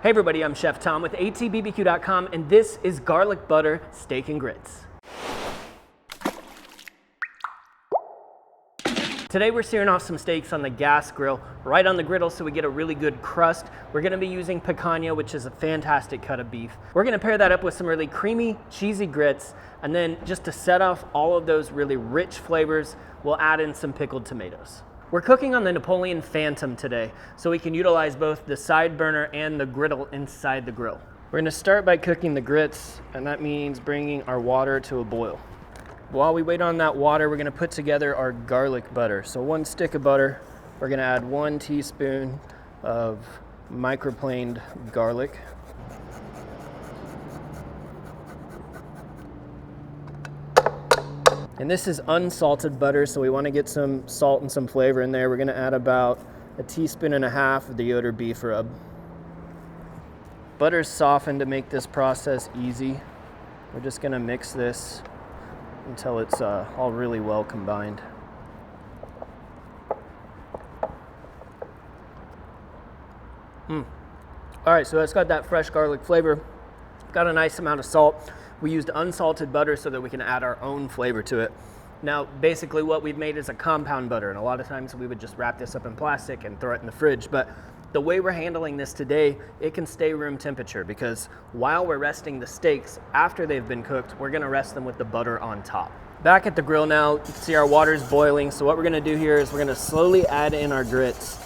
Hey everybody, I'm Chef Tom with atbbq.com, and this is garlic butter steak and grits. Today we're searing off some steaks on the gas grill, right on the griddle so we get a really good crust. We're gonna be using picanha, which is a fantastic cut of beef. We're gonna pair that up with some really creamy, cheesy grits, and then just to set off all of those really rich flavors, we'll add in some pickled tomatoes. We're cooking on the Napoleon Phantom today, so we can utilize both the side burner and the griddle inside the grill. We're gonna start by cooking the grits, and that means bringing our water to a boil. While we wait on that water, we're gonna put together our garlic butter. So 1 stick of butter, we're gonna add 1 teaspoon of microplaned garlic. And this is unsalted butter, so we want to get some salt and some flavor in there. We're going to add about 1.5 teaspoons of the Yoder beef rub. Butter's softened to make this process easy. We're just going to mix this until it's all really well combined. All right, so it's got that fresh garlic flavor. Got a nice amount of salt. We used unsalted butter so that we can add our own flavor to it. Now, basically what we've made is a compound butter, and a lot of times we would just wrap this up in plastic and throw it in the fridge, but the way we're handling this today, it can stay room temperature because while we're resting the steaks after they've been cooked, we're gonna rest them with the butter on top. Back at the grill now, you can see our water's boiling, so what we're gonna do here is we're gonna slowly add in our grits.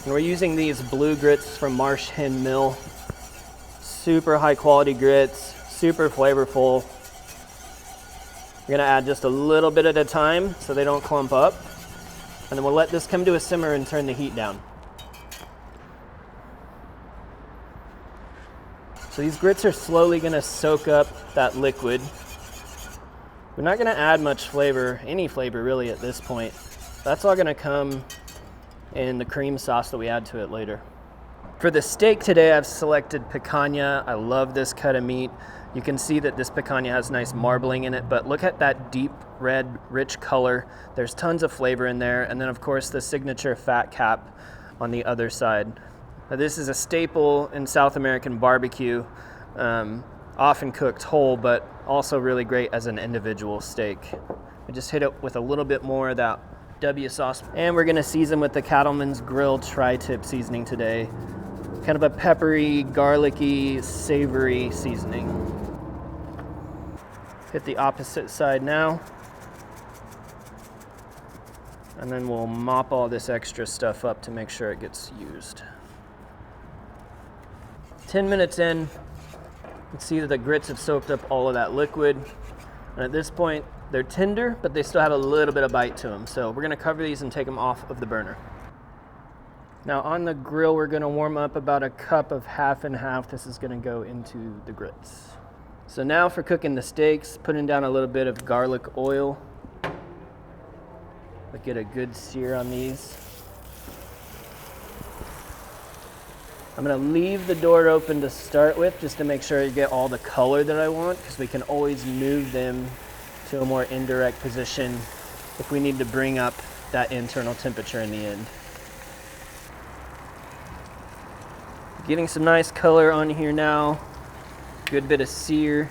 And we're using these blue grits from Marsh Hen Mill. Super high quality grits. Super flavorful. We're gonna add just a little bit at a time so they don't clump up. And then we'll let this come to a simmer and turn the heat down. So these grits are slowly gonna soak up that liquid. We're not gonna add much flavor, any flavor really at this point. That's all gonna come in the cream sauce that we add to it later. For the steak today, I've selected picanha. I love this cut of meat. You can see that this picanha has nice marbling in it, but look at that deep red, rich color. There's tons of flavor in there. And then of course the signature fat cap on the other side. Now, this is a staple in South American barbecue, often cooked whole, but also really great as an individual steak. I just hit it with a little bit more of that W sauce. And we're gonna season with the Cattleman's Grill tri-tip seasoning today. Kind of a peppery, garlicky, savory seasoning. Hit the opposite side now. And then we'll mop all this extra stuff up to make sure it gets used. 10 minutes in, you can see that the grits have soaked up all of that liquid. And at this point, they're tender, but they still have a little bit of bite to them. So we're gonna cover these and take them off of the burner. Now on the grill, we're gonna warm up about a cup of half and half. This is gonna go into the grits. So now for cooking the steaks, putting down a little bit of garlic oil. We'll get a good sear on these. I'm gonna leave the door open to start with, just to make sure you get all the color that I want, because we can always move them to a more indirect position if we need to bring up that internal temperature in the end. Getting some nice color on here now. Good bit of sear.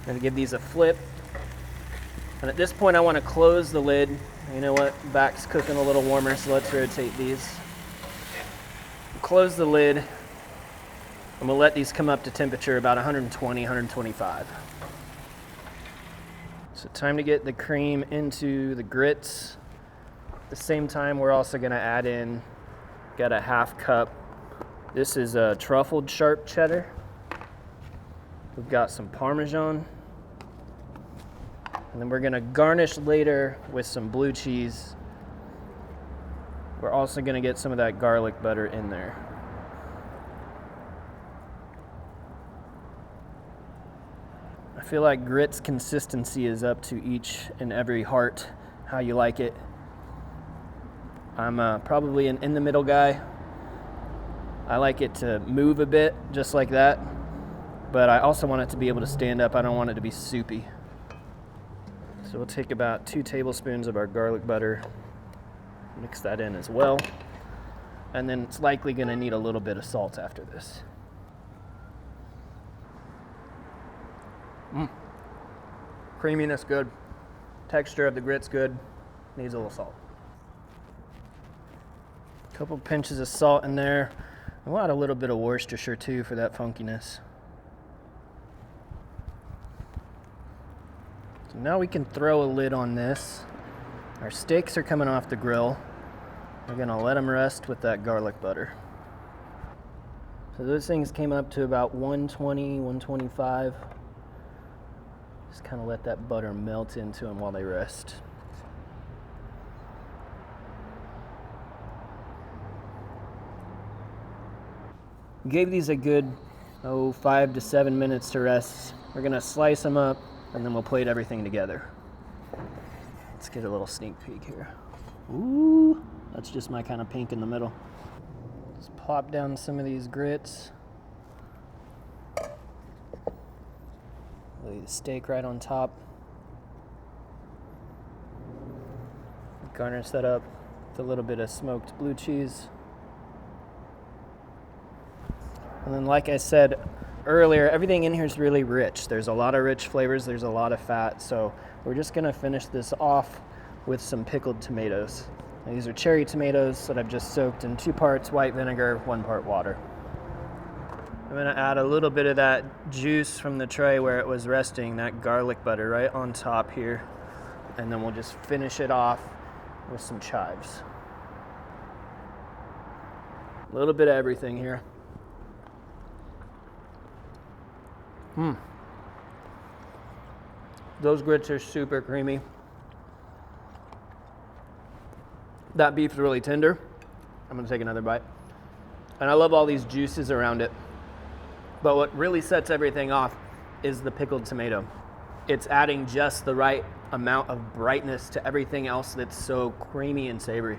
I'm gonna give these a flip. And at this point I wanna close the lid. You know what, back's cooking a little warmer, so let's rotate these. Close the lid, and we'll let these come up to temperature about 120, 125. So time to get the cream into the grits. At the same time, we're also gonna add in, got a half cup. This is a truffled sharp cheddar. We've got some Parmesan. And then we're gonna garnish later with some blue cheese. We're also gonna get some of that garlic butter in there. I feel like grits consistency is up to each and every heart, how you like it. I'm probably an in the middle guy. I like it to move a bit, just like that. But I also want it to be able to stand up. I don't want it to be soupy. So we'll take about 2 tablespoons of our garlic butter, mix that in as well. And then it's likely gonna need a little bit of salt after this. Creaminess good. Texture of the grit's good. Needs a little salt. A couple pinches of salt in there. And we'll add a little bit of Worcestershire too for that funkiness. So now we can throw a lid on this. Our steaks are coming off the grill. We're gonna let them rest with that garlic butter. So those things came up to about 120, 125. Just kind of let that butter melt into them while they rest. Gave these a good 5 to 7 minutes to rest. We're gonna slice them up and then we'll plate everything together. Let's get a little sneak peek here. Ooh, that's just my kind of pink in the middle. Just plop down some of these grits. Lay the steak right on top. Garnish that up with a little bit of smoked blue cheese. And then, like I said earlier, everything in here is really rich. There's a lot of rich flavors, there's a lot of fat, so we're just gonna finish this off with some pickled tomatoes. Now, these are cherry tomatoes that I've just soaked in 2 parts white vinegar, 1 part water. I'm gonna add a little bit of that juice from the tray where it was resting, that garlic butter right on top here. And then we'll just finish it off with some chives. A little bit of everything here. Those grits are super creamy. That beef's really tender. I'm gonna take another bite. And I love all these juices around it. But what really sets everything off is the pickled tomato. It's adding just the right amount of brightness to everything else that's so creamy and savory.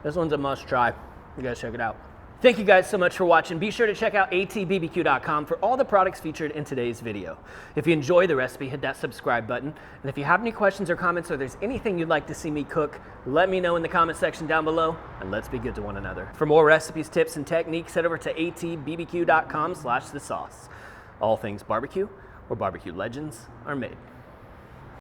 This one's a must try. You guys check it out. Thank you guys so much for watching. Be sure to check out atbbq.com for all the products featured in today's video. If you enjoy the recipe, hit that subscribe button. And if you have any questions or comments, or there's anything you'd like to see me cook, let me know in the comment section down below, and let's be good to one another. For more recipes, tips, and techniques, head over to atbbq.com/thesauce. All things barbecue, where barbecue legends are made.